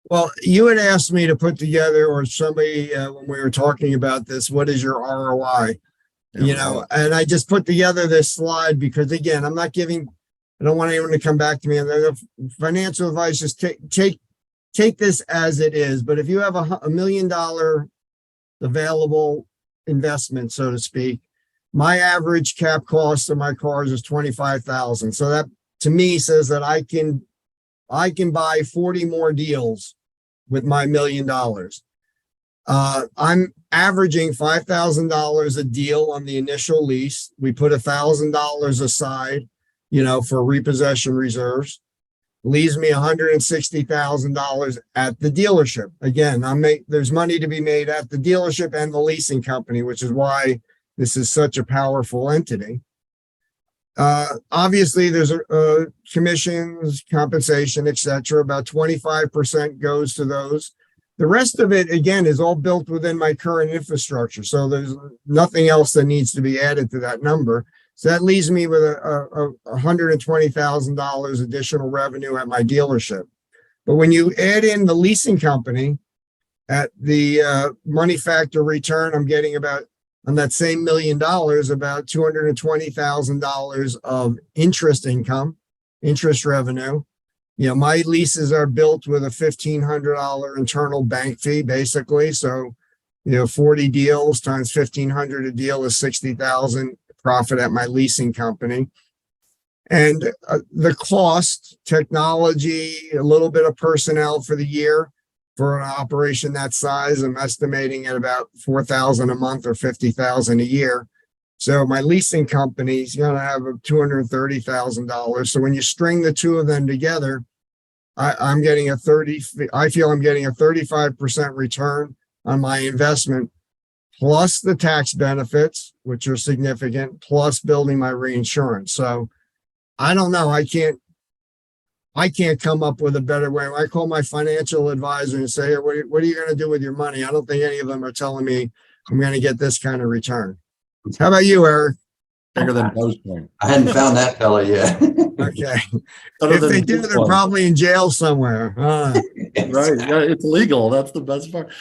Well, you had asked me to put together, or somebody, when we were talking about this, what is your ROI? And I just put together this slide because, again, I don't want anyone to come back to me. And the financial advice is take this as it is. But if you have $1 million available investment, so to speak, my average cap cost of my cars is $25,000. So that to me says that I can buy 40 more deals with my $1 million. I'm averaging $5,000 a deal on the initial lease. We put $1,000 aside, for repossession reserves. Leaves me $160,000 at the dealership. Again, there's money to be made at the dealership and the leasing company, which is why this is such a powerful entity. Obviously, there's commissions, compensation, etc. About 25% goes to those. The rest of it, again, is all built within my current infrastructure. So there's nothing else that needs to be added to that number. So that leaves me with a $120,000 additional revenue at my dealership. But when you add in the leasing company at the money factor return, I'm getting on that same $1 million, about $220,000 of interest income, interest revenue. My leases are built with a $1,500 internal bank fee, basically. So, 40 deals times $1,500 a deal is $60,000 profit at my leasing company. And the cost, technology, a little bit of personnel for the year for an operation that size, I'm estimating at about $4,000 a month or $50,000 a year. So my leasing company's going to have $230,000. So when you string the two of them together, I feel I'm getting a 35% return on my investment, plus the tax benefits, which are significant, plus building my reinsurance. So I don't know. I can't come up with a better way. I call my financial advisor and say, what are you going to do with your money? I don't think any of them are telling me I'm going to get this kind of return. How about you, Eric? Bigger than Dogecoin. I hadn't found that fella yet. Okay. If they do, they're probably in jail somewhere. Right. Yeah, it's legal. That's the best part.